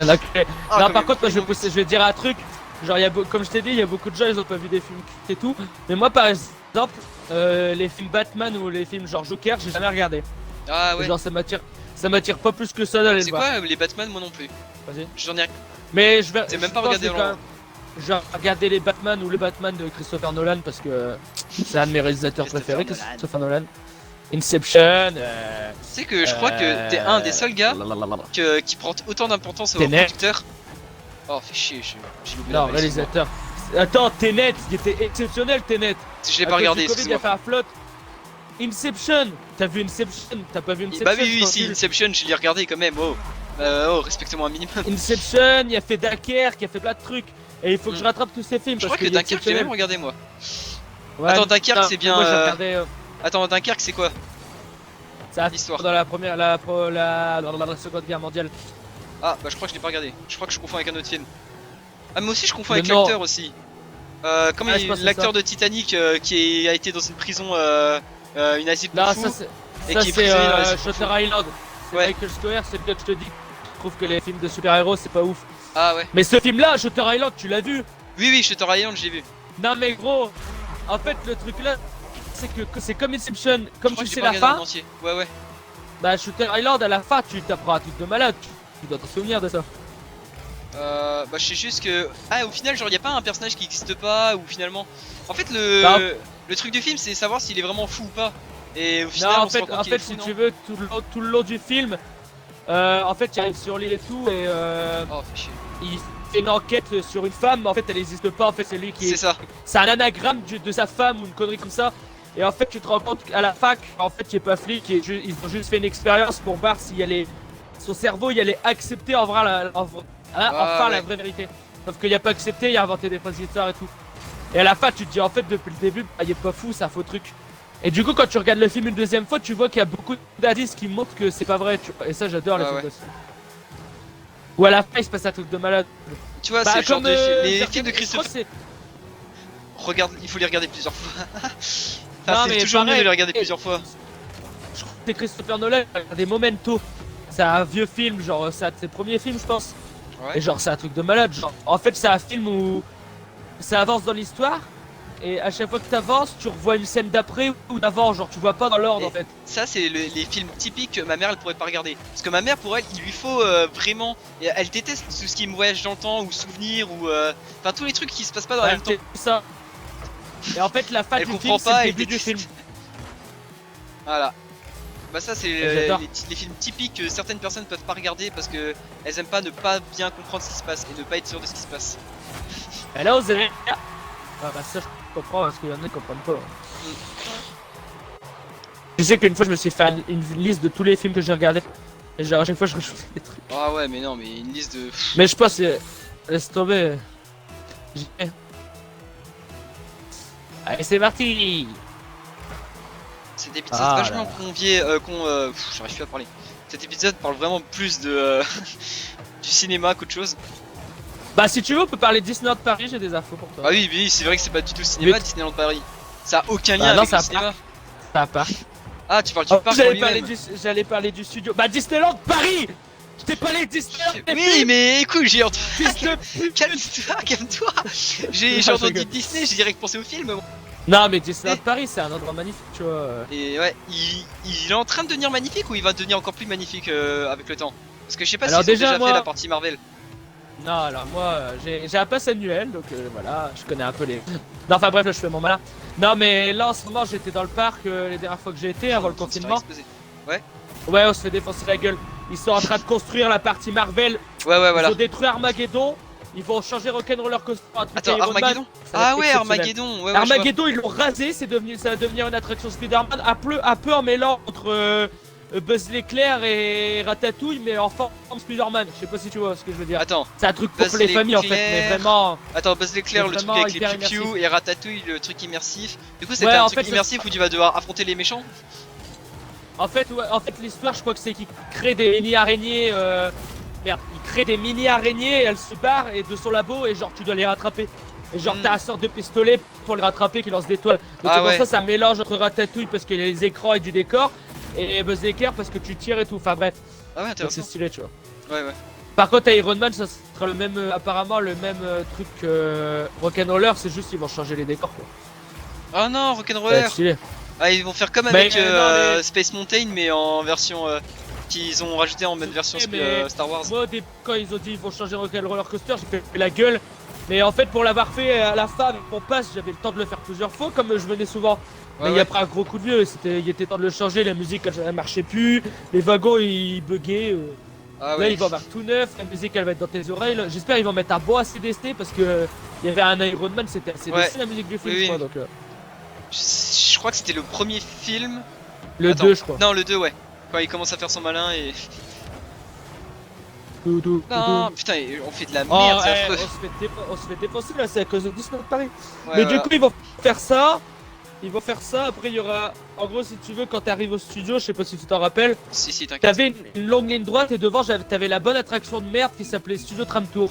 Ok. Ah, Non, quand par même, contre, moi, vraiment. je vais te dire un truc. Genre, comme je t'ai dit, il y a beaucoup de gens, ils ont pas vu des films et tout. Mais moi, par exemple, les films Batman ou les films genre Joker, j'ai jamais regardé. Ah Et ouais. genre, ça m'attire pas plus que ça d'aller le C'est voir. quoi les Batman? Moi non plus. Vas-y. J'en ai. Mais T'es je même pas pense regardé que en quand long. même, je vais regarder les Batman ou le Batman de Christopher Nolan parce que c'est un de mes réalisateurs préférés, Christopher Nolan. Inception. Tu sais que je crois que t'es un des seuls gars qui prend autant d'importance au Tenet. producteur. Oh, fais chier, j'ai loupé la Non, balle, excuse-moi. réalisateur. Attends, Tenet, il était exceptionnel, Tenet. Je l'ai À pas cause regardé, du Covid, il a excuse-moi. fait un flop. Inception. T'as vu Inception? T'as pas vu Inception? Bah oui, oui, quand si, Inception, je l'ai regardé quand même. Oh, oh, respecte-moi un minimum. Inception, il a fait Dunkerque, il a fait plein de trucs. Et il faut que je rattrape tous ces films. Je parce crois que qu'il est Dunkerque, j'ai même exceptionnel. regardé moi. Ouais, Attends, Dunkerque, non, c'est bien. Moi, j'ai regardé. Attends, Dunkerque, c'est quoi? Ça L'histoire. dans la première, dans la Seconde Guerre mondiale. Ah, bah je crois que je l'ai pas regardé. Je crois que je confonds avec un autre film. Ah, mais aussi, je confonds Mais avec non. l'acteur aussi. Comme Ah, je pense que c'est l'acteur ça. de Titanic qui a été dans une prison, une asile pour Non, fous. ça et qui est c'est prisonnier dans l'asile pour Shutter fous. Island. C'est Ouais. Michael Scofield, c'est le gars que je te dis. Je trouve que les films de super-héros, c'est pas ouf. Ah ouais. Mais ce film-là, Shutter Island, tu l'as vu? Oui, oui, Shutter Island, j'ai vu. Non mais gros, en fait le truc là, c'est que c'est comme Inception, Je comme crois tu que sais j'ai pas la regardé en fin, entier. Ouais, ouais. bah Shooter Island à la fin tu t'apprends un truc de malade, tu dois te souvenir de ça. Bah je sais juste que... Ah, au final, genre, y a pas un personnage qui existe pas, ou finalement... En fait, Non. le truc du film, c'est savoir s'il est vraiment fou ou pas. Et au final, Non on se rend compte en qu'il est fait fou, si non? tu veux, tout le long du film, en fait il arrive sur l'île et tout et Oh, fais chier. il fait une enquête sur une femme, mais en fait elle n'existe pas, en fait c'est lui qui C'est est... ça. C'est un anagramme de sa femme ou une connerie comme ça. Et en fait tu te rends compte qu'à la fac, en fait il est pas flic, ils ont juste fait une expérience pour voir si elle est... son cerveau il allait accepter en vrai enfin la ouais. vraie vérité. Sauf qu'il a pas accepté, il a inventé des fausses histoires et tout. Et à la fin tu te dis en fait depuis le début, bah, il est pas fou, c'est un faux truc. Et du coup quand tu regardes le film une deuxième fois, tu vois qu'il y a beaucoup d'indices qui montrent que c'est pas vrai. Et ça j'adore les films Ouais. de Ou à la fin il se passe un truc de malade. Tu vois, Bah, c'est le genre comme, de... Les j'ai films de regardé- je crois Christophe... que c'est- Regarde, il faut les regarder plusieurs fois. Non, Enfin, c'est mais toujours mieux pareil. de les regarder plusieurs fois. Je crois que c'est Christopher Nolan, des Memento. C'est un vieux film, genre c'est un de ses premiers films je pense. Ouais. Et genre c'est un truc de malade. Genre, en fait c'est un film où ça avance dans l'histoire. Et à chaque fois que t'avances, tu revois une scène d'après ou d'avant, genre tu vois pas dans l'ordre Et en fait. ça, c'est les films typiques que ma mère elle pourrait pas regarder. Parce que ma mère, pour elle, il lui faut vraiment. Et elle déteste tout ce qui est voyage dans le temps ou souvenir ou. Enfin, tous les trucs qui se passent pas dans le même temps. C'est ça. Et en fait la fin Elle du comprend film c'est pas, le elle début du déteste. film. Voilà. Bah, ça, c'est J'adore. les films typiques que certaines personnes peuvent pas regarder parce que elles aiment pas ne pas bien comprendre ce qui se passe et ne pas être sûr de ce qui se passe. Et là vous avez... Ah bah ça je comprends parce qu'il y en a qui comprennent pas. Tu sais qu'une fois je me suis fait une liste de tous les films que j'ai regardés. Et genre à chaque fois je rajoutais des trucs. Ah ouais, mais non, mais une liste de. Mais je pense que... Laisse tomber. J'y vais. Allez c'est parti. Cet épisode Ah vachement là. convié, j'arrive plus à parler. Cet épisode parle vraiment plus de du cinéma qu'autre chose. Bah si tu veux on peut parler de Disneyland Paris, j'ai des infos pour toi. Ah oui, oui, c'est vrai que c'est pas du tout cinéma, Mais- Disneyland Paris. Ça a aucun Bah lien non, avec ça le a cinéma. Ça va pas. Ah, tu parles du Oh, parc en j'allais parler du studio. Bah Disneyland Paris. Je t'ai parlé de Disneyland. Oui, mais écoute, j'ai entendu. Fils de... Calme-toi, calme-toi. J'ai Non, entendu je Disney, j'ai direct pensé au film. moi. Non mais Disneyland Paris c'est un endroit magnifique tu vois. Et ouais, il est en train de devenir magnifique ou il va devenir encore plus magnifique avec le temps? Parce que je sais pas Alors si ils ont déjà moi- fait la partie Marvel. Non alors moi j'ai un pass annuel donc voilà je connais un peu les... Non enfin bref là je fais mon malin. Non mais là en ce moment j'étais dans le parc les dernières fois que j'ai été avant le Ça va confinement. exploser. Ouais on se fait défoncer la gueule. Ils sont en train de construire la partie Marvel. Ouais, Ils voilà. vont détruire Armageddon. Ils vont changer Rock'n'Roller Coaster. un truc Attends, Iron Man. Armageddon? Ça va être Ah ouais, exceptionnel. Armageddon, ouais, ouais, je vois. Armageddon ils l'ont rasé, ça va devenir une attraction Spider-Man un peu en mélange entre Buzz l'éclair et Ratatouille mais en forme Spider-Man. Je sais pas si tu vois ce que je veux dire. Attends, C'est un truc pour Buzz les familles en fait, l'éclair. mais vraiment. attends, Buzz l'éclair, C'est le truc vraiment avec les hyper piou immersif. et Ratatouille, le truc immersif. Du coup, c'était Ouais, un en truc fait, immersif où tu vas devoir affronter les méchants? En fait l'histoire je crois que c'est qu'ils créent des mini-araignées. Merde, ils créent des mini-araignées, elles se barrent et de son labo et genre tu dois les rattraper. Et genre t'as un sorte de pistolet pour les rattraper qui lance des toiles. Donc Ah c'est pour ouais. ça un mélange entre Ratatouille parce qu'il y a les écrans et du décor et Buzz l'éclair parce que tu tires et tout. Enfin bref, Ah ouais, donc c'est intéressant. stylé tu vois. Ouais, ouais. Par contre, Iron Man, ça sera le même, apparemment le même truc que Rock'n'Roller, c'est juste qu'ils vont changer les décors quoi. Oh non, Ça va Rock'n'Roller. être stylé. Ah, ils vont faire comme Mais, avec non, Space Mountain, mais en version qu'ils ont rajouté en mode version mais Star Wars. Moi, quand ils ont dit ils vont changer Roller Coaster, j'ai fait la gueule. Mais en fait, pour l'avoir fait à la fin avec mon pass, j'avais le temps de le faire plusieurs fois, comme je venais souvent. Mais il y a pas un gros coup de vieux, il était temps de le changer, la musique elle marchait plus, les wagons ils buggaient. Ah, Là, oui. ils vont avoir tout neuf, la musique elle va être dans tes oreilles. J'espère qu'ils vont mettre un beau ACDC parce que il y avait un Iron Man, c'était ACDC Ouais. la musique du film, Oui, je crois. oui. Donc, Je crois que c'était le premier film. le Attends. 2, je crois. Non, le 2, ouais. Quand il commence à faire son malin et. Tout, Non, putain, on fait de la Oh, merde, c'est eh, affreux. on se fait défoncer là, c'est à cause de Disneyland Paris. Ouais, Mais voilà. du coup, ils vont faire ça. Ils vont faire ça. Après, il y aura. En gros, si tu veux, quand t'arrives au studio, je sais pas si tu t'en rappelles, Si, t'inquiète. t'avais une longue ligne droite et devant, t'avais la bonne attraction de merde qui s'appelait Studio Tram Tour.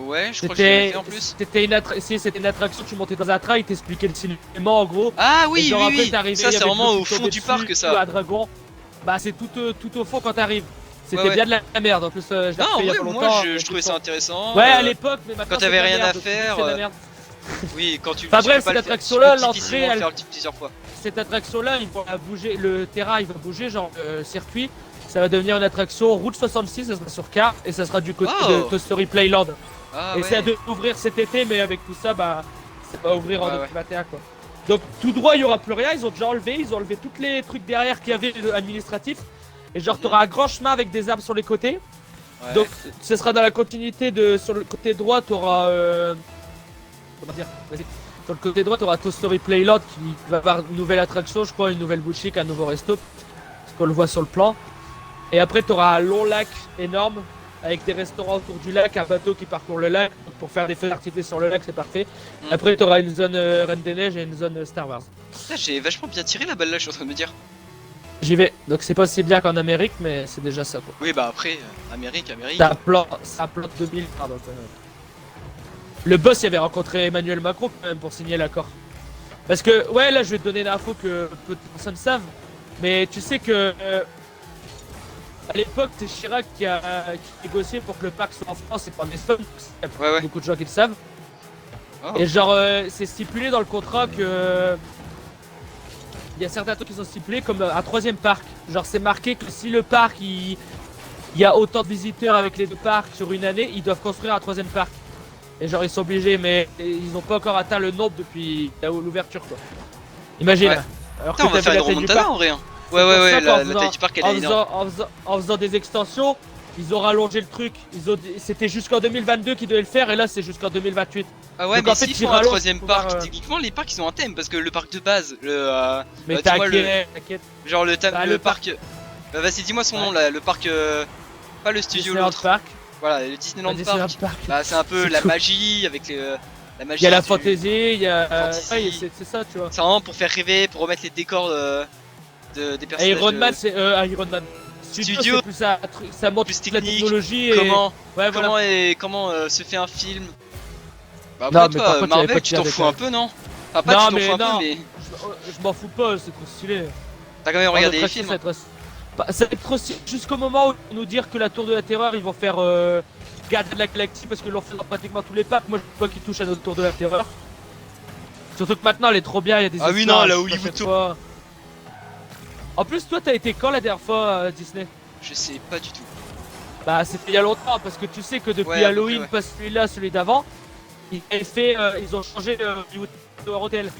Ouais, je crois que j'ai fait en plus. C'était une attraction, tu montais dans un train, il t'expliquait le cinéma en gros. Ah Et oui, genre, après, oui, t'arrivais, ça il y c'est avait vraiment de l'eau au qui fond tombait du dessus, parc ou ça. à Dragon. Bah, c'est tout au fond quand t'arrives. C'était Ouais, ouais. bien de la merde. En plus, je l'ai Non, refait il y a ouais, pas moi longtemps. je trouvais ça intéressant. Ouais, à l'époque, mais maintenant. quand t'avais c'est de la rien à merde, faire, c'est de la merde. Oui, quand tu Enfin tu bref, peux pas cette le faire, attraction-là, tu peux l'entrée, difficilement elle- le faire plusieurs fois. Cette attraction-là, il va bouger, le terrain, il va bouger, genre circuit. Ça va devenir une attraction route 66, ça sera sur carte et ça sera du côté Oh. de Toy Story Playland. Ah et ouais. c'est à d'ouvrir cet été, mais avec tout ça, bah, ça va ouvrir en Ouais, 2021 quoi. Donc tout droit, il y aura plus rien. Ils ont déjà enlevé, tous les trucs derrière qu'il y avait administratifs. Et genre, t'auras un grand chemin avec des arbres sur les côtés. Ouais. Donc, ce sera dans la continuité de. Sur le côté droit, t'auras. Comment dire? Vas-y. Sur le côté droit, t'auras Toy Story Playland qui va avoir une nouvelle attraction, je crois, une nouvelle boutique, un nouveau resto. Parce qu'on le voit sur le plan. Et après, t'auras un long lac énorme avec des restaurants autour du lac, un bateau qui parcourt le lac. Donc, pour faire des feux d'artifice sur le lac, c'est parfait. Mm. Après, t'auras une zone Reine des Neiges et une zone Star Wars. Putain, j'ai vachement bien tiré la balle là, je suis en train de me dire. J'y vais. Donc, c'est pas aussi bien qu'en Amérique, mais c'est déjà ça quoi. Oui, bah après, Amérique. C'est un plan de 2000. Pardon. Le boss il avait rencontré Emmanuel Macron quand même pour signer l'accord. Parce que, ouais, là je vais te donner l'info que peu de personnes savent. Mais tu sais que. À l'époque, c'est Chirac qui a négocié pour que le parc soit en France et pas en Espagne. Il y a Ouais. beaucoup de gens qui le savent. Oh. Et genre, c'est stipulé dans le contrat que. Il y a certains trucs qui sont stipulés comme un troisième parc. Genre, c'est marqué que si le parc il y a autant de visiteurs avec les deux parcs sur une année, ils doivent construire un troisième parc. Et genre, ils sont obligés, mais ils n'ont pas encore atteint le nombre depuis l'ouverture quoi. Imagine. Ouais. Alors Putain, on va t'avais faire une la taille du remontada parc. en vrai. Hein. C'est Ouais, pour ça qu'en la taille du parc elle est énorme. En faisant des extensions, ils ont rallongé le truc. C'était jusqu'en 2022 qu'ils devaient le faire et là c'est jusqu'en 2028. Ah ouais, Donc, mais en fait, s'ils ils font un rallongent troisième pour parc, pouvoir, techniquement les parcs ils ont un thème parce que le parc de base, Mais dis-moi t'inquiète. genre le Bah, le le parc. Vas-y, dis-moi son Ouais. nom là, le parc. Pas le studio, Disneyland l'autre. Park. Voilà, le Disneyland Disneyland Park. Park. Bah, c'est un peu C'est la cool. magie avec la magie. Il y a la du- fantaisie, il y a. Fantasy. Ouais, c'est ça, tu vois. C'est vraiment pour faire rêver, pour remettre les décors des personnages. Iron Man, c'est. Iron Man. Studio. C'est plus un truc, ça montre Plus toute la technique, technologie et. Comment, Ouais, voilà. comment se fait un film. Bah, Non, après, mais toi, par contre, il y avait Marvel, pas de tu t'en pire fous un détail. peu, non? Enfin, pas Non, tu t'en mais fous un non. peu, mais Je m'en fous pas, c'est trop stylé. t'as quand même regardé les Notre films. action, ça va être trop stylé jusqu'au moment où ils vont nous dire que la tour de la terreur, ils vont faire Garde de la Galaxie parce qu'ils l'ont fait dans pratiquement tous les parcs. Moi, je veux pas qu'ils touchent à notre tour de la terreur. Surtout que maintenant, elle est trop bien. Il y a des Ah oui, histoires non, la à Hollywood chaque Tour. fois. En plus, toi, t'as été quand la dernière fois à Disney? Je sais pas du tout. Bah, c'était il y a longtemps parce que tu sais que depuis Ouais, à peu Halloween, près, pas celui-là, celui d'avant, ils ont changé le Hollywood Hotel.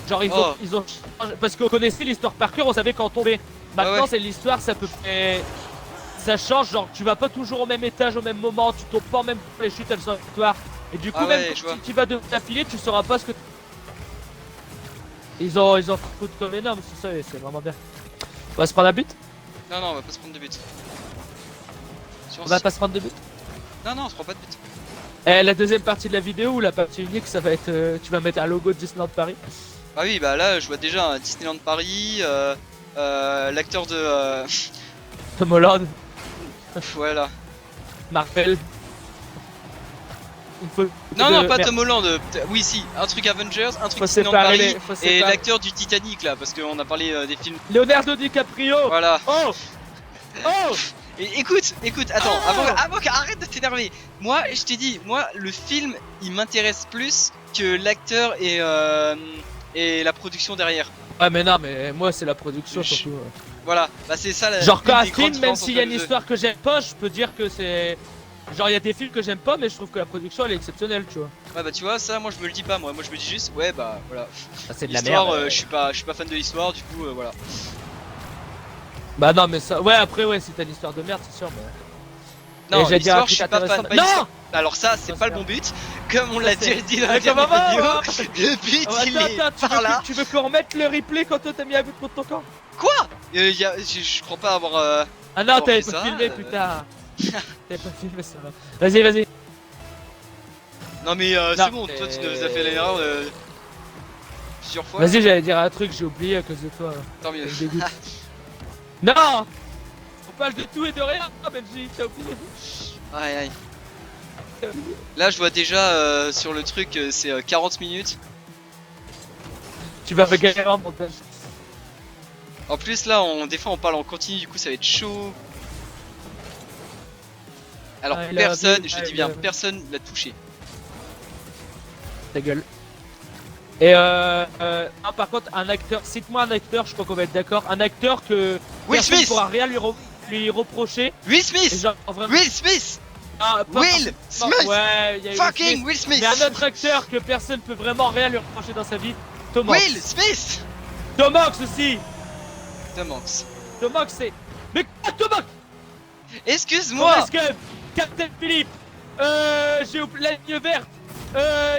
Genre, Oh. ils ont changé, parce qu'on connaissait l'histoire par cœur, on savait quand on tombait. Maintenant, ouais. c'est l'histoire, ça peut faire. Ça change, genre, tu vas pas toujours au même étage au même moment, tu tombes pas en même temps, les chutes elles sont aléatoires. Et du coup, Ah même ouais, quand je vois. tu vas de t'affiler, tu sauras pas ce que. Ils ont foutu comme énorme, c'est ça, et c'est vraiment bien. On va se prendre un but? Non, non, on va pas se prendre de but. On va pas se prendre de but? Non, non, on se prend pas de but. La deuxième partie de la vidéo ou la partie unique, ça va être. Tu vas mettre un logo de Disneyland Paris. Ah oui, bah là, je vois déjà un Disneyland Paris, l'acteur de. Tom Holland, Voilà. Marvel. Il faut. Non, non, pas merde. Tom Holland. Oui, si, un truc Avengers, un truc Faut Disneyland séparer Paris faut et séparer. l'acteur du Titanic là, parce qu'on a parlé des films. Leonardo DiCaprio. Voilà. Oh. Oh. Écoute, attends, avant arrête de t'énerver. Moi, je t'ai dit, moi, le film, il m'intéresse plus que l'acteur et la production derrière. Ouais, mais non, mais moi, c'est la production Je- surtout. Voilà, bah c'est ça la. Genre, une quand un des grandes film, même différences s'il y a entre une les deux. histoire que j'aime pas, je peux dire que c'est. Genre, il y a des films que j'aime pas, mais je trouve que la production elle est exceptionnelle, tu vois. Ouais, bah tu vois, ça, moi je me le dis pas, moi je me dis juste, ouais, bah voilà. Ah, c'est de la L'histoire, merde. je suis pas fan de l'histoire, du coup, voilà. Bah, non, mais ça. Ouais, après, ouais, si t'as une histoire de merde, c'est sûr, mais. Non, Et j'allais dire un l'histoire, je truc suis pas fan. intéressant. Pas Non l'histoire. Alors ça, c'est Non, pas c'est le bon but. Comme on l'a Ça, c'est- déjà dit dans la Avec la dernière maman, vidéo, le but Oh, il est attends, par là. tu veux qu'on remette le replay quand toi t'as mis un but contre ton camp? Quoi je crois pas avoir. Ah non, Bon, t'avais fais pas ça, filmé, putain. T'avais pas filmé ça. Vas-y, vas-y. Non mais Non, c'est bon, mais- toi tu nous as fait l'erreur plusieurs fois. Vas-y, j'allais dire un truc, j'ai oublié à cause de toi. Tant mieux. Ça me dégoûte. Non! On parle de tout et de rien, Benji, t'as oublié. Aïe aïe. Là je vois déjà sur le truc c'est 40 minutes. Tu vas me galérer en montage. En plus là des fois on parle en continu, du coup ça va être chaud. Alors I love personne, you, je I dis bien love you. personne l'a touché. Ta gueule. Et non, par contre, un acteur, cite-moi un acteur, je crois qu'on va être d'accord, un acteur que Will personne Smith. pourra rien lui reprocher. Will Et Smith. genre, vraiment, Will Smith. ah, pas Will forcément- Smith. Ouais, il y a eu Will Fucking Smith. Will Smith. Mais un autre acteur que personne peut vraiment rien lui reprocher dans sa vie, Tom Hanks. Will Smith. Tom Hanks aussi. Tom Hanks. Tom Hanks c'est... Mais quoi, Tom Hanks? Excuse-moi. Forrest Gump, Captain Philippe, j'ai oublié la ligne verte.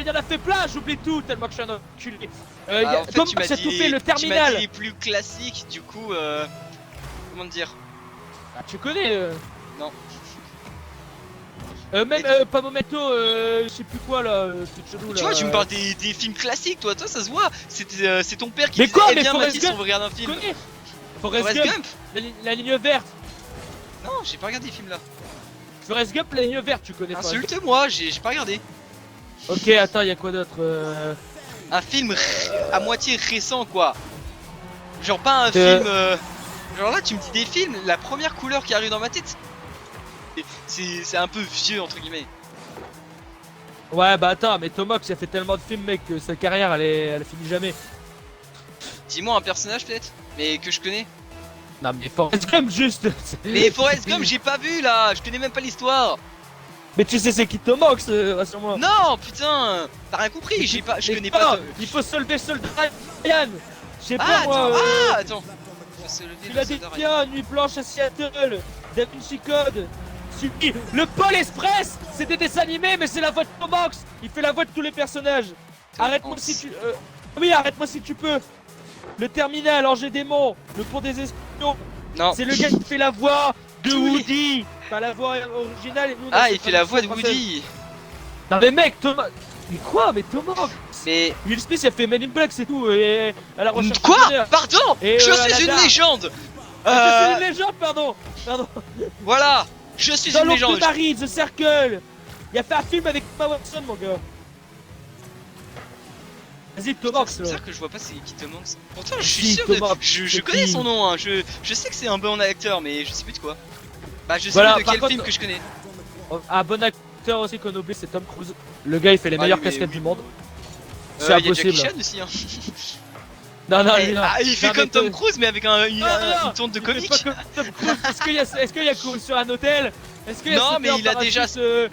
Il y en a fait plein, j'oublie tout tellement que je suis un enculé. Ah, en fait, Tom tu m'as Hanks a dit tout fait, le tu m'as terminal. dit les plus classiques, du coup, comment te dire? Ah, tu connais Non. Même pas Momento, je sais plus quoi là, c'est chelou là. Tu vois, tu me parles des films classiques, toi ça se voit. C'est ton père qui Mais disait, quoi, eh mais bien Forrest Mathis, on Gump, regarde un Tu film. connais Forrest Forrest Gump, Gump. la ligne verte. Non, j'ai pas regardé les films là. Forrest Gump, la ligne verte, tu connais Forrest Gump. Insulte-moi, j'ai pas regardé. Ok, attends, y a quoi d'autre Un film à moitié récent quoi. Genre pas un De- film. Genre là, tu me dis des films, la première couleur qui arrive dans ma tête. C'est un peu vieux entre guillemets. Ouais, bah attends, mais Tom Hanks, il a fait tellement de films, mec, que sa carrière, elle finit jamais. Dis-moi un personnage peut-être, mais que je connais. Non, mais Forrest Gump, juste. Mais Forrest Gump, j'ai pas vu là, je connais même pas l'histoire. Mais tu sais, c'est qui Tom Hanks, rassure-moi. Non, putain, t'as rien compris, j'ai pas, je Mais connais non, pas. Il faut se lever seul Ryan. Je sais pas, Ah, moi. attends, attends. Faut se lever, Tu le l'as dit soldat Ryan. bien, Nuit Blanche à Seattle, Da Vinci Code. Suffit. Le Pôle Express, c'est des dessins animés, mais c'est la voix de Tom Hanks. Il fait la voix de tous les personnages. Tom Arrête-moi Hanks. si tu. Oui, arrête-moi si tu peux. Le Terminal, Angers Démon, le Pont des Espions. Non. C'est le gars qui fait la voix de Tous les- Woody. Pas la voix originale. Et nous, on a Ah, cette il fait la voix de traduction Woody. française. Non mais mec, Tom. Mais quoi? Mais Tom Hanks. Mais Will Smith, il a fait Men in Black, c'est tout. Et à la recherche. du quoi? bonheur. Pardon, Et, je à suis la une dame. légende. Ah, c'est une légende, pardon. Pardon. Voilà, je suis Dans une l'oncle de légende. Marie, The Circle. Il a fait un film avec Emma Watson, mon gars. Vas-y, Tom Putain, Hanks. c'est là. bizarre que je vois pas c'est qui Tom Hanks. Pourtant, je suis Si, sûr Tom de. Hanks, Je c'est connais qui son nom, hein. Je sais que c'est un bon acteur, mais je sais plus de quoi. Bah, je sais Voilà, plus de par quel contre- film que je connais. Un bon acteur aussi qu'on oublie, c'est Tom Cruise. Le gars, il fait les Ah, meilleures oui, mais casquettes oui. du monde. C'est Il y a impossible. Jackie Chan aussi, hein. Non, non, Eh, lui, non. ah, il fait Non, comme mais Tom Cruise, mais avec une non, tourne de il fait comique. pas comme Tom Cruise. Est-ce qu'il y a couru sur un hôtel? Est-ce qu'il y a Non, sauté mais en il a déjà- parachute,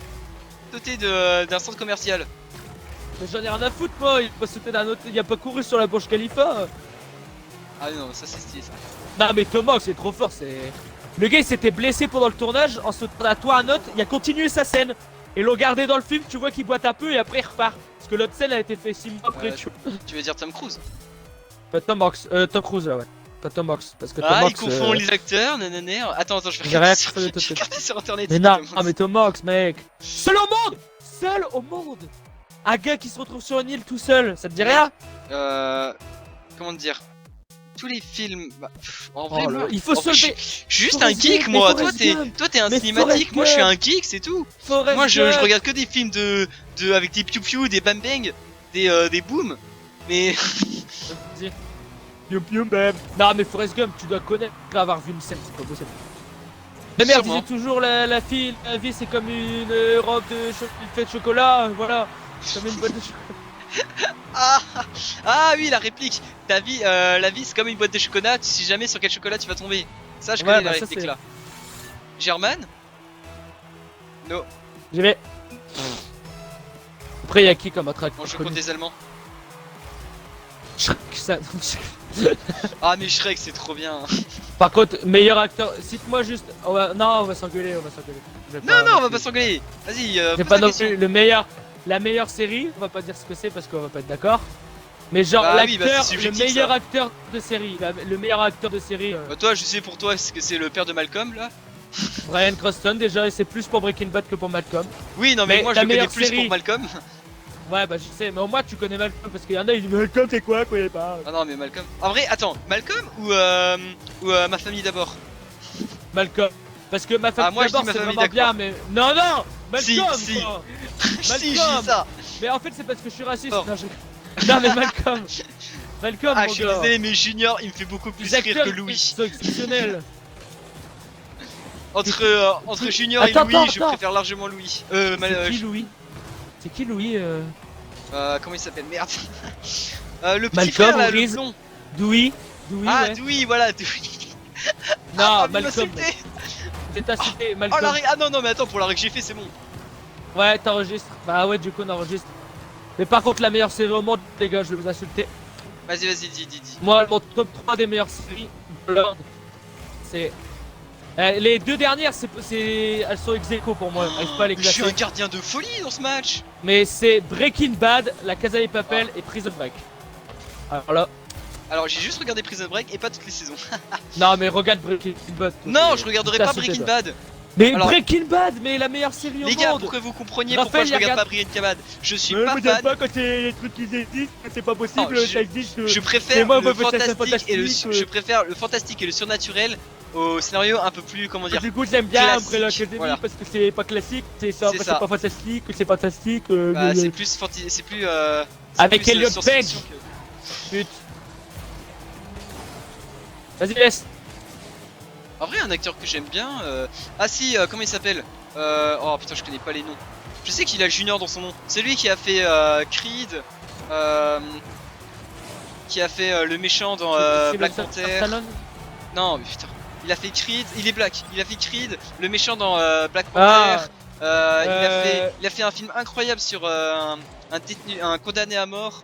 Sauté d'un centre commercial. Mais j'en ai rien à foutre, moi. Il a pas sauté d'un hôtel. Il a pas couru sur la Burj Khalifa. Ah non, ça c'est stylé ça. Non, mais Tom Hanks, c'est trop fort. C'est. Le gars, il s'était blessé pendant le tournage. En sautant à toi un autre, il a continué sa scène. Et l'ont gardé dans le film. Tu vois qu'il boite un peu et après il repart. Parce que l'autre scène a été faite 6 mois après. Ouais, Tu vois. Tu veux dire Tom Cruise? Pas Tom Hanks, Tom Cruise là, ouais. Pas Tom Hanks. Parce que Tom Ah, Hanks. il confond les acteurs, nanana. Attends, je vais J'ai rien regarder sur, fait de tout je vais regarder sur internet. Mais c'est non, Tom ah, Hanks. mais Tom Hanks, mec. Seul au monde. Seul au monde. Un gars qui se retrouve sur une île tout seul. Ça te dit rien? Comment te dire? Tous les films. Bah, en Oh vrai, là, moi, il faut en se vrai, je lever. suis juste un Forrest geek, Gump, moi. mais Forrest Gump. Toi, t'es un Mais cinématique. Forrest Moi, je suis Gump. un geek, c'est tout. Forrest Moi, je Gump. regarde que des films avec des piou-piou, des bang-bang, des booms. Mais. Vas-y. Pium pium bam. Non mais Forrest Gump, tu dois connaître avoir vu une scène, c'est pas possible. Ma mère Sûrement. disait toujours la vie c'est comme une robe une fête de chocolat, voilà. Comme une boîte de chocolat. Ah, ah oui, la réplique. La vie, c'est comme une boîte de chocolat. Tu sais jamais sur quel chocolat tu vas tomber. Ça, je Ouais, connais la bah ça réplique c'est. là. German? No. J'y vais. Après y'a qui comme autre Bon, acteur je connu compte des Allemands. Shrek, ça. Ah, mais Shrek, c'est trop bien. Par contre, meilleur acteur, cite-moi juste. Non, on va s'engueuler, Je vais Non, non, on va non pas plus- s'engueuler. Vas-y, J'ai pose pas la non question. plus la meilleure série, on va pas dire ce que c'est parce qu'on va pas être d'accord. Mais genre Bah oui, bah, l'acteur, c'est le subjectif, meilleur ça. acteur de série, le meilleur acteur de série, Bah, toi, je sais pour toi, c'est que c'est le père de Malcolm là. Bryan Cranston déjà, et c'est plus pour Breaking Bad que pour Malcolm. Oui, non, mais Mais moi, je la le connais meilleure plus série. pour Malcolm. Ouais, bah je sais, mais au moins tu connais Malcolm parce qu'il y en a, ils disent Malcolm c'est quoi, connais pas. Ah non, mais Malcolm. En vrai, attends, Malcolm ou Ma famille d'abord? Malcolm. Parce que ma famille moi, je dis d'abord Ma c'est famille vraiment bien, d'accord. mais. Non, non Malcolm Si, si. quoi. Si, je Malcolm. dis ça. Mais en fait, c'est parce que je suis raciste. Oh. Non, non, mais Malcolm. Malcolm, Ah, mon je suis gars. désolé, mais Junior, il me fait beaucoup plus Les rire acteurs que Louis. sont exceptionnels. Entre Junior et Attends, Louis, attends, je attends. préfère largement Louis. C'est qui Louis? C'est qui Louis Comment il s'appelle? Merde. Le petit Malcolm frère là, ou le Reese blond. Dewey Ah, ouais. Dewey, voilà, Dewey. Non, Ah, Malcolm. m'insulter. C'est incité, Oh, Malcolm. ah non, non, mais attends, pour la règle que j'ai fait, c'est bon. Ouais, t'enregistres. Bah ouais, du coup, on enregistre. Mais par contre, la meilleure série au monde, les gars, je vais vous insulter. Vas-y, vas-y, dis. Moi, mon top 3 des meilleures séries, Blood, c'est. Les deux dernières, elles sont ex aequo pour moi. J'arrive pas à les Je suis un classer. gardien de folie dans ce match. Mais c'est Breaking Bad, La Casa de Papel et Prison Break. Alors là. Alors, j'ai juste regardé Prison Break et pas toutes les saisons. Non, mais regarde Breaking Bad. Non, je regarderai pas T'insulter, Breaking toi. Bad. Mais Alors- Breaking Bad, mais la meilleure série au Les gars, monde. pour que vous compreniez Raphaël, pourquoi je il regarde regarde- pas Breaking Bad, je suis Ouais, pas moi, j'aime fan. pas quand c'est les trucs qui existent, c'est pas possible, Non, ça existe. Je préfère moi, le moi, ça, c'est fantastique et le fantastique, je préfère le fantastique et le surnaturel au scénario un peu plus, comment dire. Du coup, j'aime bien classique, Umbrella Academy voilà. parce que c'est pas classique, c'est C'est c'est ça. pas fantastique, c'est fantastique. Bah, c'est plus c'est plus c'est Avec plus, Elliot science-fiction Page. Pute. Vas-y, laisse. En vrai, un acteur que j'aime bien. Ah si, comment il s'appelle? Oh putain, je connais pas les noms. Je sais qu'il a Junior dans son nom. C'est lui qui a fait Creed, qui a fait le méchant dans C'est Black le Panther. Stallone. Non, mais putain. Il a fait Creed, il est black. Il a fait Creed, le méchant dans Black Ah. Panther. Il a fait un film incroyable sur un détenu, un condamné à mort.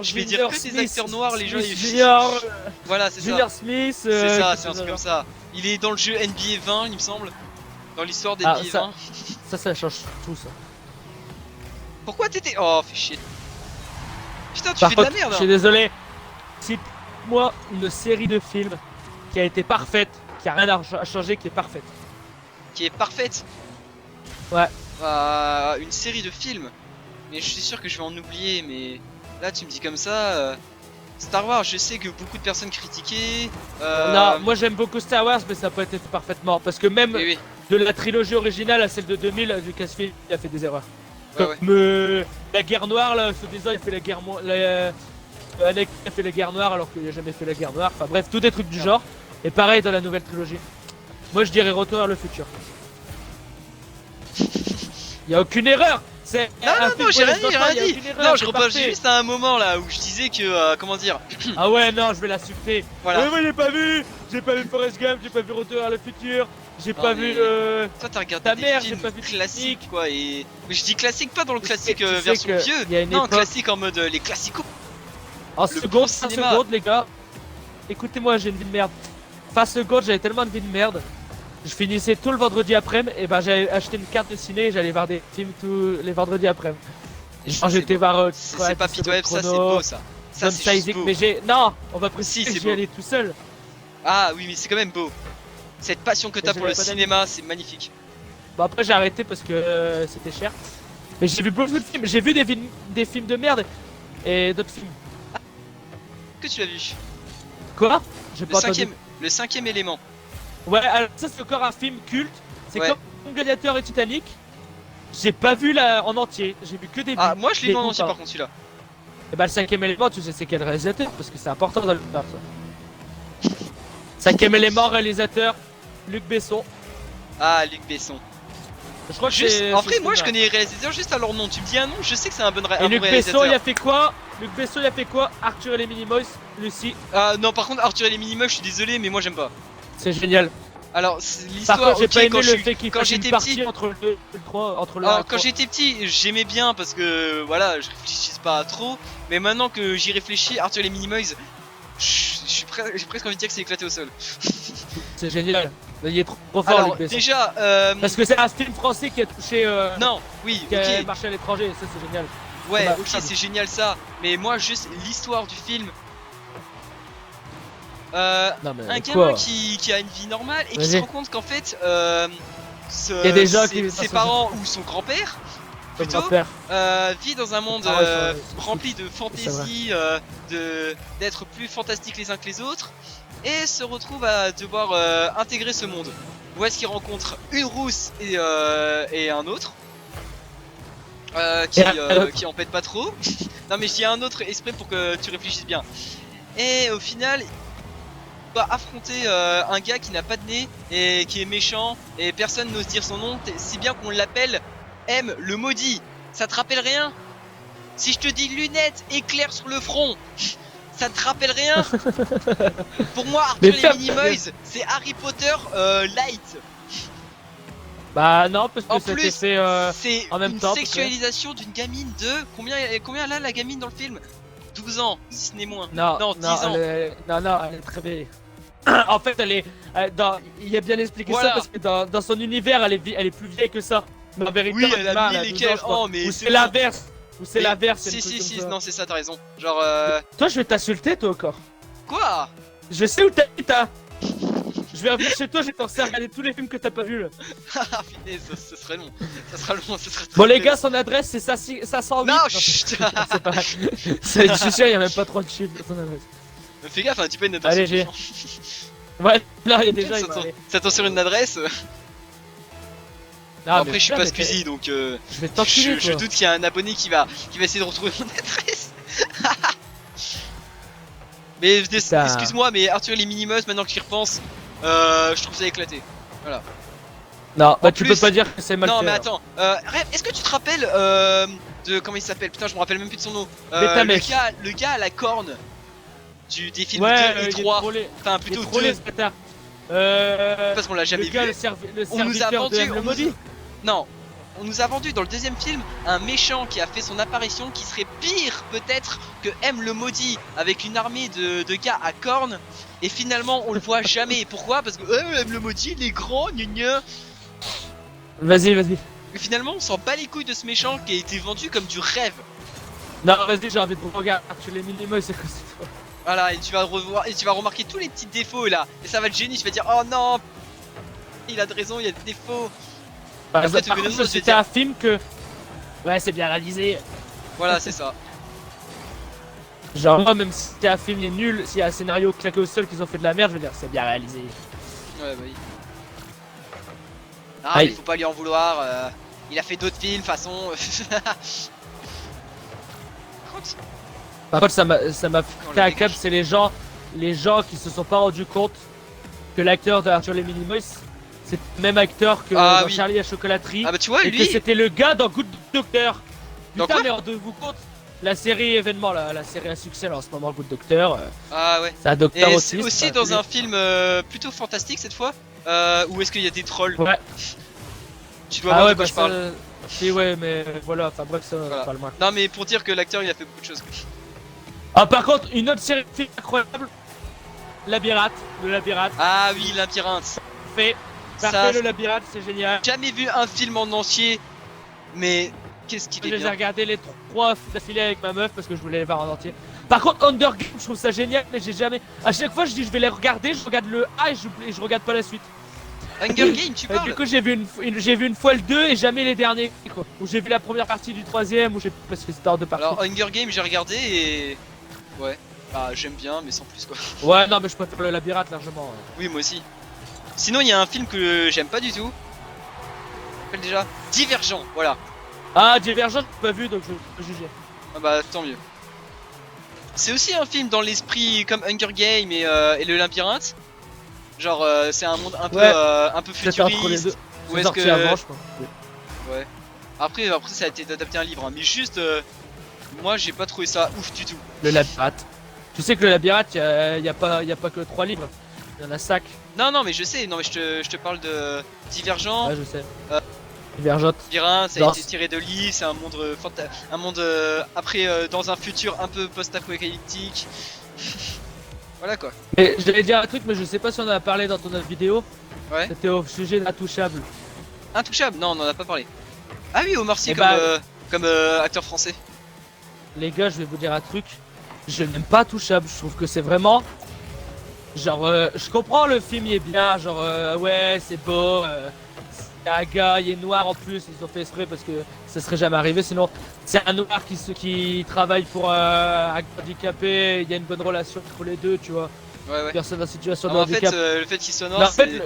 Je vais dire que des acteurs noirs, les gens, ils- Junior, Voilà, c'est ça. Junior Smith. C'est ça, c'est un truc comme ça. Il est dans le jeu NBA 20, il me semble. Dans l'histoire d'NBA Ah, ça- 20. Ça change tout ça. Pourquoi t'étais. Oh, fais chier. Putain, tu Par fais de la contre, merde. je suis désolé. Cite-moi une série de films qui a été parfaite, qui a rien à changer, qui est parfaite. Qui est parfaite. Ouais. Une série de films. Mais je suis sûr que je vais en oublier. Mais là, tu me dis comme ça. Star Wars, je sais que beaucoup de personnes critiquaient. Non, moi j'aime beaucoup Star Wars, mais ça peut être fait parfaitement. Parce que même Oui, oui. de la trilogie originale à celle de 2000, Lucasfilm a fait des erreurs. Ouais, Comme la guerre noire, là, ce disant, il fait la guerre Anakin a fait la guerre noire alors qu'il a jamais fait la guerre noire. Enfin bref, tout des trucs du genre. Et pareil dans la nouvelle trilogie. Moi je dirais Retour vers le futur. Y a aucune erreur. C'est Non, un non, film non, j'ai pour rien les dit, j'ai enfants, rien y a dit. aucune erreur, Non, je c'est repasse parfait. juste à un moment là où je disais que. Comment dire. Ah ouais, non, je vais l'insulter. Voilà. Ouais, moi j'ai pas vu Forrest Gump, j'ai pas vu Retour vers le futur, j'ai Non, pas mais- vu Toi, t'as regardé Ta des mère, films j'ai pas vu classiques Titanic. quoi. Et. Mais je dis classique, pas dans le Tu sais- classique tu sais version que vieux. y a une Non, époque- classique en mode les classicos. En Le seconde, bon 5 cinéma. secondes les gars. Écoutez-moi, j'ai une vie de merde. 5 secondes, j'avais tellement de vie de merde. Je finissais tout le vendredi après-midi, et ben j'avais acheté une carte de ciné et j'allais voir des films tous les vendredis après-midi. Genre j'étais voir C'est pas pitoyable, ça c'est beau ça. Ça c'est juste beau. mais j'ai. Non, on va Si, préciser c'est que j'y beau. allais tout seul. Ah oui, mais c'est quand même beau. Cette passion que Mais t'as je pour le l'avais pas cinéma, c'est magnifique. Bon après j'ai arrêté parce que c'était cher. Mais j'ai vu beaucoup de films, j'ai vu des films de merde et d'autres films. Que tu l'as vu? Quoi? J'ai Le pas entendu. cinquième élément. Ouais, alors ça c'est encore un film culte. C'est Ouais. comme Gladiator et Titanic. J'ai pas vu en entier, j'ai vu que des Ah, bouts, moi je l'ai des vu en bouts, entier pardon. par contre celui-là. Et bah le cinquième élément, tu sais c'est quel réalisateur parce que c'est important dans le faire ça. Cinquième élément, réalisateur, Luc Besson. Ah, Luc Besson. Je crois que Juste, c'est. en c'est vrai, moi je celui-là. connais les réalisateurs juste à leur nom. Tu me dis un nom, je sais que c'est un bon, Et Luc Besson, il a fait quoi? Luc Besson, il a fait quoi? Arthur et les Minimoys, Lucie. Ah non, par contre, Arthur et les Minimoys, je suis désolé, mais moi j'aime pas. C'est génial. Alors, Par l'histoire, contre, j'ai ok, pas aimé quand le je suis- fait qu'il quand fasse une j'étais partie petit. entre le 2 et le 3. Entre le 1 et Alors, le quand 3. j'étais petit, j'aimais bien parce que voilà, je réfléchisse pas trop. Mais maintenant que j'y réfléchis, Arthur et les Minimoys, j'ai presque envie de dire que c'est éclaté au sol. C'est génial. Il est trop fort, Alors, Luc Besson. déjà, Parce que c'est un film français qui a touché. non, oui, Qui a ok, marché à l'étranger, ça c'est génial. ouais, bah, ok, c'est génial ça. Mais moi, juste l'histoire du film. Non, mais Un quoi gamin qui a une vie normale et qui Vas-y. se rend compte qu'en fait, Il y a des gens qui- ses parents ou son grand-père Comme plutôt mon père. vit dans un monde Ah ouais, c'est rempli de fantaisie, d'être plus fantastiques les uns que les autres, et se retrouve à devoir intégrer ce monde. Où est-ce qu'il rencontre une rousse et un autre qui en pète pas trop. Non mais je dis un autre exprès pour que tu réfléchisses bien. Et au final, il va affronter un gars qui n'a pas de nez et qui est méchant et personne n'ose dire son nom, si bien qu'on l'appelle M le maudit. Ça te rappelle rien? Si je te dis lunettes éclair sur le front, ça te rappelle rien? Pour moi, Mais Arthur et les Minimoys, c'est Harry Potter light. Bah non, parce que En c'était plus, fait c'est en même une temps, sexualisation d'une gamine de combien elle a la gamine dans le film? 12 ans, si ce n'est moins. Non, non, 10 ans. non, elle est très vieille. En fait, elle est il a bien expliqué Voilà. ça parce que dans son univers, elle est plus vieille que ça. Mais en vérité, Oui, elle a Emma, mis a les 12 quels- ans, je crois. oh, mais Ou c'est c'est bon. l'inverse. Ou c'est Mais- l'inverse. Si, une si, truc si, comme ça. non, c'est ça, t'as raison. Genre, Toi, je vais t'insulter, toi encore. quoi? Je sais où t'habites, hein. Je vais revenir chez toi, je vais t'en faire regarder tous les films que t'as pas vus là. Ah, putain, ce serait long. Ça sera long, ce serait très Bon, les plaisant. gars, son adresse c'est 508. Non, c'est- chut. c'est pas. Je suis sûr, il y a même pas 3 de chiffres dans son adresse. Fais gaffe, hein, dis pas une adresse. Allez, j'ai. Ouais, là, il y a déjà. Ça t'en sur une adresse. Non, Après, mais je suis putain, pas mais Squeezie donc. Je vais t'enculer, Je toi. doute qu'il y a un abonné qui va essayer de retrouver mon adresse. Mais Putain. excuse-moi, mais Arthur et les Minimoys, maintenant que j'y repense, je trouve ça éclaté. Voilà. Non, bah tu plus- peux pas dire que c'est mal Non, fait. mais alors. attends, Rêve, est-ce que tu te rappelles de comment il s'appelle? Putain, je me rappelle même plus de son nom. Betamesh. Le gars à la corne des films Ouais, 2 et il est 3. trollé. Enfin, Il est plutôt trollé 2 ce bâtard. parce qu'on l'a jamais Le gars, vu. le On nous a serviteur de vendu, M. le maudit. Non, on nous a vendu dans le deuxième film un méchant qui a fait son apparition qui serait pire peut-être que M le maudit avec une armée de gars à cornes et finalement on le voit jamais. Pourquoi? Parce que M le maudit il est grand, gna gna. Vas-y, vas-y. Et finalement on s'en bat les couilles de ce méchant qui a été vendu comme du rêve. Non, vas-y, j'ai envie de regarder. Tu les minimums, c'est quoi c'est toi. Voilà, et tu vas revoir et tu vas remarquer tous les petits défauts là. Et ça va être génie, tu vas dire oh non, il a de raison, il y a des défauts. Par Après, exemple, tu par veux contre, nous, je vais c'était dire- un film que. Ouais, c'est bien réalisé. Voilà, c'est ça. Genre, moi, même si c'est un film est nul, s'il y a un scénario claqué au sol qu'ils ont fait de la merde, je veux dire, c'est bien réalisé. Ouais, bah oui. Ah, Aïe. il faut pas lui en vouloir. Il a fait d'autres films, façon. Par contre, ça m'a On fait le un câble, dégage. c'est les gens qui se sont pas rendus compte que l'acteur de Arthur les Minimoys, c'est le même acteur que Ah, dans oui. Charlie à chocolaterie. Ah bah tu vois, Et que lui. c'était le gars dans Good Doctor. Dans Putain, quoi mais rendez-vous compte, la série événement, la série à succès là, en ce moment, Good Doctor, Ah ouais. c'est un docteur Et aussi. c'est aussi dans un film plutôt fantastique cette fois. Où est-ce qu'il y a des trolls? Ouais. Tu dois Ah voir ouais, de quoi bah je parle. ça. Si, ouais, mais voilà, enfin bref, ça, Voilà. pas le moins. Non mais pour dire que l'acteur il a fait beaucoup de choses. Ah, par contre, une autre série de films incroyable, Labyrinthe, le Labyrinthe, Ah oui, labyrinthe. fait. Ça, Parfait, le Labyrinthe, c'est génial. jamais vu un film en entier. Mais qu'est-ce qu'il Je est les ai bien. regardés les 3 d'affilée avec ma meuf parce que je voulais les voir en entier. Par contre, Hunger Games, je trouve ça génial, mais j'ai jamais. À chaque fois, je dis je vais les regarder, je regarde le A et je regarde pas la suite. Hunger Games, tu Du parles? coup, j'ai vu une fois le 2 et jamais les derniers, quoi. Ou j'ai vu la première partie du 3ème, ou j'ai. Parce que c'était hors de partie. Alors Hunger Games j'ai regardé et. Ouais. Bah j'aime bien mais sans plus quoi. Ouais, non, mais je préfère le Labyrinthe largement. Oui moi aussi. Sinon il y a un film que j'aime pas du tout. S'appelle déjà Divergent, voilà. Ah, Divergent, j'ai pas vu donc je peux juger. Ah bah tant mieux. C'est aussi un film dans l'esprit comme Hunger Games et le labyrinthe. Genre c'est un monde Ouais. un peu C'est entre les deux. futuriste. Ou C'est est-ce sorti que avant, je pense. ouais. Après ça a été adapté à un livre, hein, mais juste moi j'ai pas trouvé ça ouf du tout. Le labyrinthe. Tu sais que le labyrinthe, y a pas que 3 livres. Il y en a 5. Non mais je sais, non mais je te parle de Divergent. Ouais, je sais. Euh, Divergente. Labyrinthe, ça a Non, été tiré de livres, c'est un monde un monde après dans un futur un peu post-apocalyptique. Voilà quoi. Mais j'allais dire un truc, mais je sais pas si on en a parlé dans ton autre vidéo. Ouais. C'était au sujet d'Intouchable. Intouchable, non on en a pas parlé. Ah oui, Omar Sy Eh comme, bah- comme acteur français. Les gars, je vais vous dire un truc. Je n'aime pas Touchable. Je trouve que c'est vraiment. Genre, je comprends le film, il est bien. Genre, ouais, c'est beau. C'est un gars, il est noir en plus. Ils ont fait exprès parce que ça serait jamais arrivé. Sinon, c'est un noir qui travaille pour un handicapé. Il y a une bonne relation entre les deux, tu vois. Ouais. Personne en situation Ah, de en fait, handicap. le fait qu'il soit Mais noir, en fait,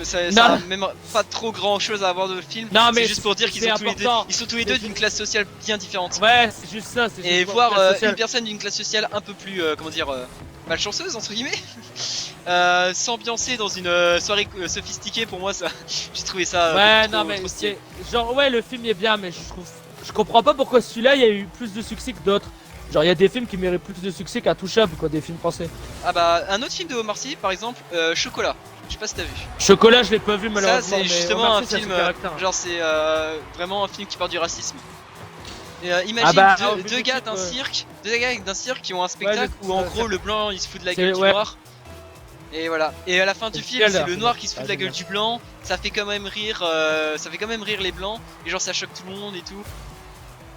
ça Non. a même pas trop grand chose à avoir de film. Non, mais c'est juste pour dire qu'ils c'est sont tous les deux, important. ils sont tous les deux d'une classe sociale bien différente. Ouais, c'est juste ça. C'est Et juste pour voir la classe sociale. une personne d'une classe sociale un peu plus, comment dire, malchanceuse entre guillemets, s'ambiancer dans une soirée sophistiquée, pour moi, ça, j'ai trouvé ça Ouais, beaucoup non, trop- mais trop stylé. c'est. Genre, ouais, le film est bien, mais je comprends pas pourquoi celui-là il y a eu plus de succès que d'autres. Genre, il y a des films qui méritent plus de succès qu'Intouchable, quoi, des films français. Ah bah, un autre film de Omar Sy, par exemple, Chocolat. Je sais pas si t'as vu. Chocolat, je l'ai pas vu Ça, malheureusement. c'est mais justement Omar un Sy, c'est film, super acteur. genre c'est vraiment un film qui parle du racisme. Et imagine Ah bah, deux vu gars le d'un titre, cirque, deux gars d'un cirque qui ont un spectacle je- où en ça- gros le blanc il se fout de la c'est- gueule du ouais. noir. Et voilà. Et à la fin du C'est film, génial, c'est le d'ailleurs. noir qui se fout Ah, de la gueule génial. du blanc. Ça fait quand même rire, les blancs. Et genre ça choque tout le monde et tout.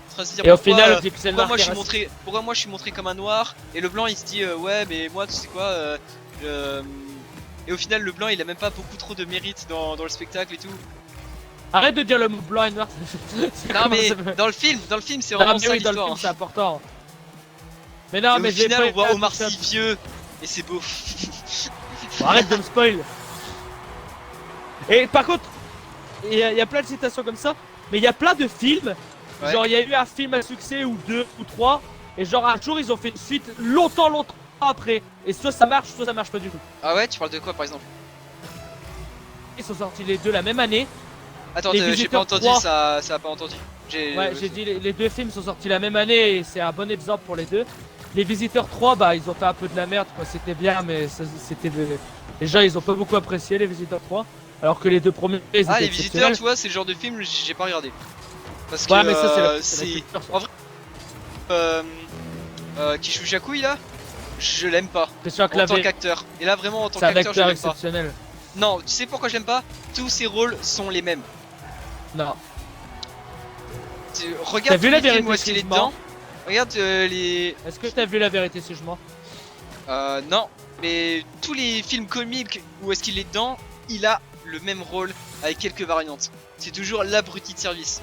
En train de se dire Et au pourquoi, final, on dit que c'est le pourquoi noir moi qui je est suis montré, pourquoi moi je suis montré comme un noir et le blanc il se dit ouais mais moi tu sais quoi et au final le blanc il a même pas beaucoup trop de mérite dans le spectacle et tout. Arrête de dire le mot blanc et noir. C'est Non comment mais ça peut- dans le film c'est Non, vraiment mais ça oui, dans le l'histoire. film, c'est important. Mais non, Et mais au j'ai final pas on voit été Omar Sy Intouchable. vieux et c'est beau. Bon, arrête de me spoil. Et par contre, il y a plein de citations comme ça, mais il y a plein de films. Ouais. Genre, il y a eu un film à succès ou deux ou trois, et genre un jour ils ont fait une suite longtemps après. Et soit ça marche pas du tout. Ah ouais, tu parles de quoi par exemple? Ils sont sortis les deux la même année. Attends, Les j'ai pas Visiteurs entendu 3. ça a pas entendu. Ouais, j'ai dit les deux films sont sortis la même année et c'est un bon exemple pour les deux. Les Visiteurs 3, bah ils ont fait un peu de la merde quoi, c'était bien mais c'était les gens ils ont pas beaucoup apprécié les Visiteurs 3 alors que les deux premiers ils Ah étaient les visiteurs exceptionnels. tu vois c'est le genre de film j'ai pas regardé. Parce Ouais que mais ça c'est la c'est culture, ça. en vrai Kishu Jakouille là, je l'aime pas Christian en tant Clavier, qu'acteur. Et là vraiment en tant c'est un qu'acteur je acteur l'aime pas. exceptionnel. Non, tu sais pourquoi j'aime pas? Tous ses rôles sont les mêmes. Non. Regarde T'as vu tous la les films vérité où est-ce qu'il est si je mens dedans. Regarde les Est-ce que t'as vu La Vérité si je mens? non, mais tous les films comiques où est-ce qu'il est dedans, il a le même rôle avec quelques variantes. C'est toujours l'abruti de service.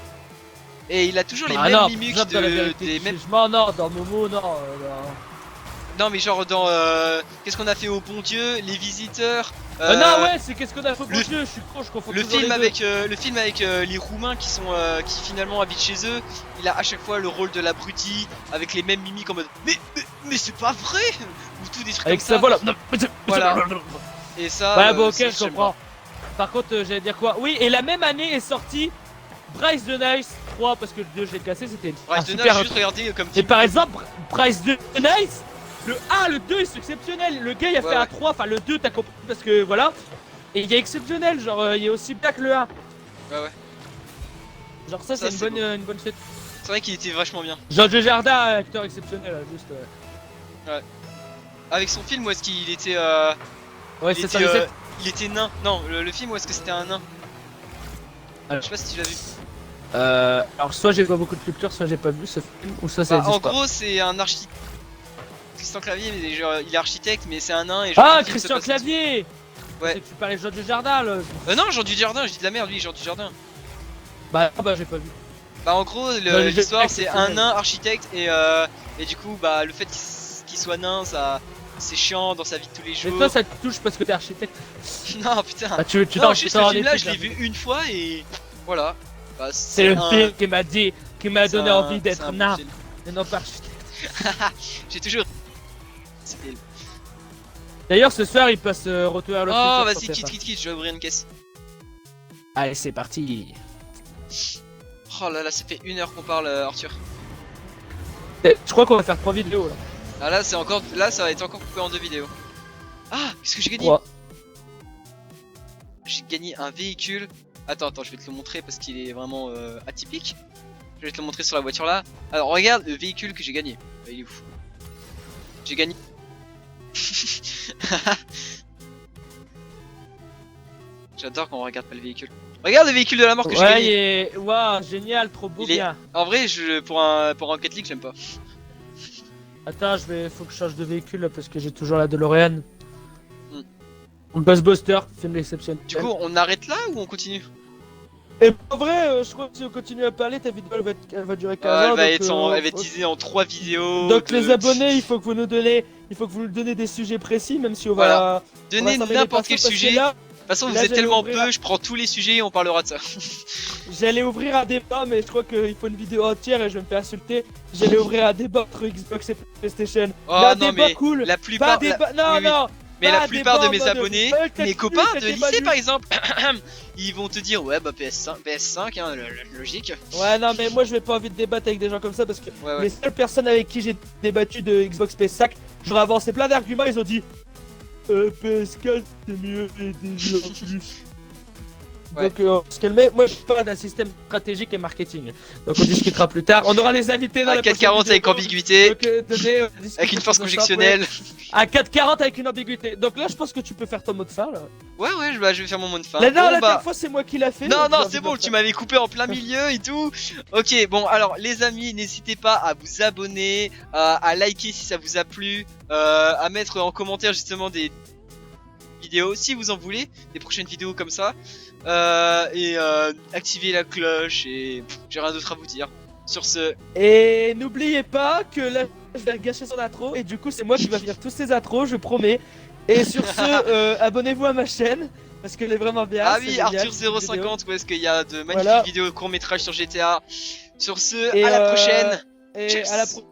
Et il a toujours les Ah mêmes non, mimiques exemple, dans La Vérité des si mêmes. je mens, non, dans Momo, non. Non mais genre dans qu'est-ce qu'on a fait au bon Dieu, les visiteurs. Non ouais, c'est qu'est-ce qu'on a fait pour le- Dieu, je suis con, je confonds Le toujours film, les deux. le film avec les Roumains qui sont qui finalement habitent chez eux, il a à chaque fois le rôle de l'abruti avec les mêmes mimiques en mode mais c'est pas vrai ou tout des trucs Avec comme ça, ça. voilà. Voilà. Et ça Ouais, bon, ok, ça, je j'aime comprends. Par contre, j'allais dire quoi? Oui, et la même année est sorti Bryce the Nice 3 parce que le 2 je l'ai cassé, c'était pas. un Bref, super. juste regarder comme Et film. par exemple, Bryce the Nice, le 1, le 2 est exceptionnel. Le gars il a Ouais, fait un ouais. 3, enfin le 2 t'as compris parce que voilà. Et il est exceptionnel, genre il est aussi bien que le 1. Ouais ouais. Genre ça, Ça, c'est c'est une bonne suite. C'est vrai qu'il était vachement bien. Jean Dujardin, acteur exceptionnel, juste. Avec son film où est-ce qu'il était Ouais, il c'est ça, était, les sept. il était nain. Non, le film où est-ce que c'était un nain. Alors. Je sais pas si tu l'as vu. Alors soit j'ai pas beaucoup de culture, soit j'ai pas vu ce film, ou soit ça Bah, existe en pas. gros, c'est un architecte. Christian Clavier, mais genre, il est architecte, mais c'est un nain et genre, Ah, le film se Christian passe Clavier. Ouais. C'est que tu parlais de Jean Dujardin, là. non, Jean Dujardin, je dis de la merde, lui, Jean Dujardin. Bah j'ai pas vu. Bah, en gros, Ouais, l'histoire, j'ai- c'est un nain architecte et du coup, bah, le fait qu'il soit nain, ça. C'est chiant dans sa vie de tous les Mais jours. toi ça te touche parce que t'es architecte. Non, putain. Bah tu Non, t'en juste t'en ce rends film-là, des je l'ai trucs, vu une fois et voilà. Bah, C'est le un- film qui m'a c'est donné un- envie c'est d'être un bon nain, film. et non pas architecte. J'ai toujours. C'était. D'ailleurs, ce soir, il passe Retour vers le futur. Oh, sur vas-y, TF1. quitte, je vais ouvrir une caisse. Allez, c'est parti. Oh là là, ça fait 1 heure qu'on parle, Arthur. Je crois qu'on va faire 3 vidéos là. Ah là, c'est encore. Là, ça va être encore coupé en 2 vidéos. Ah, qu'est-ce que j'ai gagné? 3. J'ai gagné un véhicule. Attends, je vais te le montrer parce qu'il est vraiment atypique. Je vais te le montrer sur la voiture là. Alors, regarde le véhicule que j'ai gagné. Bah, il est où? J'ai gagné. J'adore quand on regarde pas le véhicule. Regarde le véhicule de la mort que j'ai Ouais, gagné. waouh, génial, trop beau, Il est- bien. En vrai, pour un Rocket League, j'aime pas. Attends, faut que je change de véhicule là, parce que j'ai toujours la DeLorean. Hmm. Ghostbuster, film exceptionnel. Du coup, on arrête là ou on continue? Et en vrai, je crois que si on continue à parler, ta vidéo elle va durer 15 Elle heures. va donc, être elle va être teasée en 3 vidéos. Donc les abonnés, il faut que vous nous donnez des sujets précis, même si on va. Voilà. on Donnez va s'en mêler n'importe quel partout, parce que sujet. là, De toute façon, vous là, êtes tellement j'allais ouvrir peu, je prends tous les sujets et on parlera de ça. j'allais ouvrir un débat, mais je crois qu'il faut une vidéo entière et je vais me faire insulter. J'allais ouvrir un débat entre Xbox et PlayStation. Oh Mais un non, débat mais cool. la Pas plupart. un débat. Non, oui, oui. non. Mais pas la un plupart de débat mes en mode, abonnés, t'as mes vu, copains t'as de débat lycée nul. par exemple, ils vont te dire ouais bah PS5 hein, logique. Ouais, non, mais moi je vais pas envie de débattre avec des gens comme ça parce que Ouais, ouais. les seules personnes avec qui j'ai débattu de Xbox PS5, j'aurais avancé plein d'arguments, ils ont dit PS4 c'est mieux et des jeux en plus. Ouais. Donc, on se calme. Moi je parle d'un système stratégique et marketing. Donc, on discutera plus tard. On aura les invités dans À la prochaine 440 avec vidéo. ambiguïté, Donc, tenez, on discute avec une force de ça conjectionnelle. après. À 440 avec une ambiguïté. Donc là, je pense que tu peux faire ton mot de fin là. Ouais, bah, je vais faire mon mot de fin. Là, non, Bon, la bah, dernière fois, c'est moi qui l'a fait. Non, donc j'ai non, envie c'est de bon, le tu faire. m'avais coupé en plein milieu et tout. Ok, bon, alors les amis, n'hésitez pas à vous abonner, à liker si ça vous a plu, à mettre en commentaire justement des vidéos si vous en voulez, des prochaines vidéos comme ça, et activer la cloche et j'ai rien d'autre à vous dire. Sur ce, Et n'oubliez pas que là, je vais gâcher son intro. Et du coup, c'est moi qui va finir tous ces intros, je promets. Et sur ce, abonnez-vous à ma chaîne. Parce qu'elle est vraiment bien. ah c'est oui, génial, Arthur cette vidéo. 050, où est-ce qu'il y a de magnifiques Voilà. vidéos court métrage sur GTA. Sur ce, Et, à la prochaine. Et Cheers. à la prochaine.